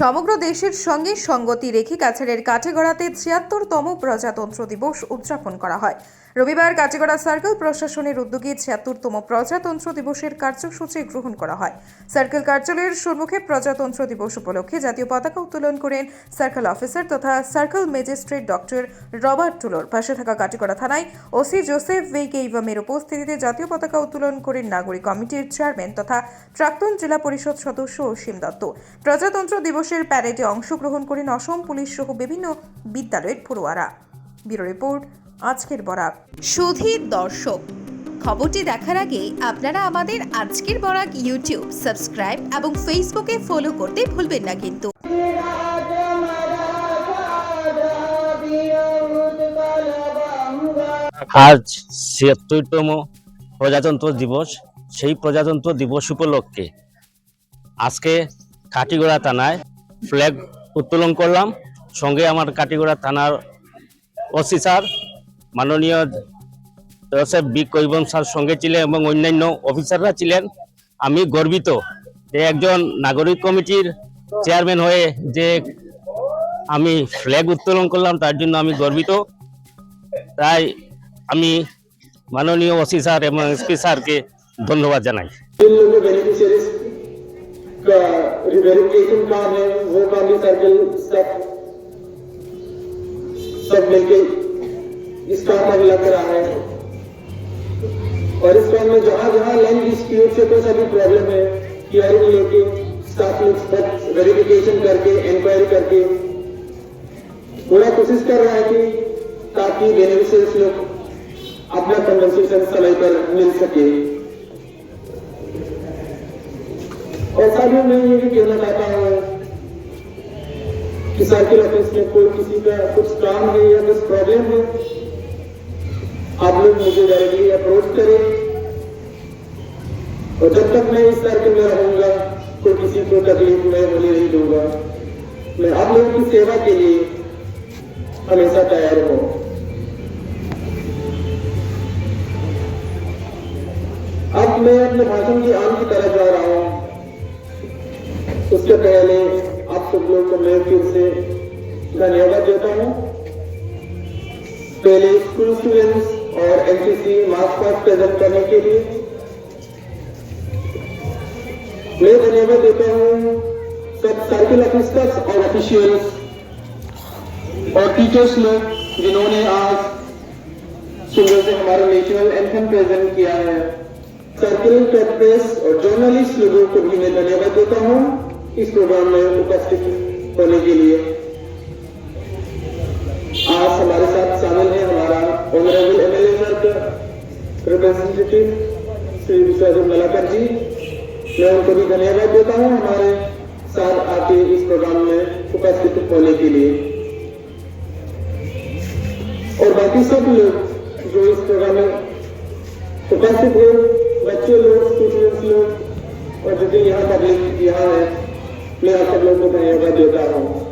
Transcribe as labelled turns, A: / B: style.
A: সমগ্র দেশের সঙ্গে সঙ্গতি রেখে কাছাড়ের কাঠিগড়াতে ৭৬তম প্রজাতন্ত্র দিবস উদযাপন করা হয়। রবিবার কাঠিগড়া সার্কেল প্রশাসনের উদ্যোগে ৭৬তম প্রজাতন্ত্র দিবসের কার্যসূচি গ্রহণ করা হয়। সার্কেল কার্যালয়ের সম্মুখে প্রজাতন্ত্র দিবস উপলক্ষে জাতীয় পতাকা উত্তোলন করেন সার্কেল অফিসার তথা সার্কেল ম্যাজিস্ট্রেট ডক্টর রবার্ট টুলোর। পাশে থাকা কাঠিগড়া থানায় ওসি জোসেফ ভেইকেইভামের উপস্থিতিতে জাতীয় পতাকা উত্তোলন করেন নাগরিক কমিটির চেয়ারম্যান তথা প্রাক্তন জেলা পরিষদ সদস্য অসীম দত্ত। প্রজাতন্ত্র দিবসের প্যারেডে অংশগ্রহণ করেন অসম পুলিশ সহ বিভিন্ন বিদ্যালয়ের পড়ুয়ারা। ব্যুরো রিপোর্ট, আজকের বরাক। সুধীর দর্শক, খবরটি দেখার আগে আপনারা আমাদের আজকের বরাক ইউটিউব সাবস্ক্রাইব এবং ফেসবুকে ফলো করতে ভুলবেন না কিন্তু।
B: আজ ৭৬তম প্রজাতন্ত্র দিবস। সেই প্রজাতন্ত্র দিবস উপলক্ষে আজকে কাঠিগড়া থানায় ফ্ল্যাগ উত্তোলন করলাম। সঙ্গে আমার কাঠিগড়া থানার ওসি স্যার মাননীয় জোসেফ ভেইকেইভাম স্যার সঙ্গে ছিলেন এবং অন্যান্য অফিসাররা ছিলেন। আমি গর্বিত যে একজন নাগরিক কমিটির চেয়ারম্যান হয়ে যে আমি ফ্ল্যাগ উত্তোলন করলাম, তার জন্য আমি গর্বিত। তাই আমি মাননীয় ওসি স্যার এবং এসপি স্যারকে ধন্যবাদ জানাই।
C: वेरिफिकेशन काम है, वो काम भी सर्कल सब मिलके इस काम में लग रहा है। और इस काम में जहां जहां लैंड डिस्प्यूट से कोई सभी प्रॉब्लम है, हियरिंग लेके स्टाफ लोग सब वेरिफिकेशन करके इंक्वायरी करके पूरा कोशिश कर रहा है कि ताकि बेनिफिशियरीज लोग अपना कंपनसेशन समय पर मिल सके। और साथियों मैं ये भी कहना चाहता हूँ कि सर्किल ऑफिस में कोई किसी का कुछ काम है या कुछ प्रॉब्लम है, आप लोग मुझे डायरेक्टली अप्रोच करें। और जब तक मैं इस सर्किल में रहूंगा कोई किसी को तकलीफ में होने नहीं दूंगा। मैं आप लोगों की सेवा के लिए हमेशा तैयार हूँ। अब मैं अपने भाषण की आम की तरफ जा रहा हूँ। उसके पहले आप सब लोग को मैं फिर से धन्यवाद देता हूँ। पहले स्कूल स्टूडेंट्स और एनसीसी मार्च पास्ट प्रेजेंट करने के लिए मैं धन्यवाद देता हूँ सब सर्किल ऑफिसर्स और ऑफिशियल्स और टीचर्स लोग जिन्होंने आज सुबह से हमारा नेशनल एंथम प्रेजेंट किया है। सर्किल प्रेस और जर्नलिस्ट लोगों को भी मैं धन्यवाद देता हूँ इस प्रोग्राम में उपस्थित होने के लिए। आज हमारे साथ शामिल है हमारा ऑनरेबल एमएलए सर का रिप्रेजेंटेटिव श्री विश्वजीत मलाकर जी। मैं उनको भी धन्यवाद देता हूँ हमारे साथ आके इस प्रोग्राम में उपस्थित होने के लिए। और बाकी सब लोग जो इस प्रोग्राम में उपस्थित है, बच्चे लोग, स्टूडेंट्स लोग और जो यहाँ पब्लिक यहाँ है, मैं आप सब लोगों को धन्यवाद देता हूँ।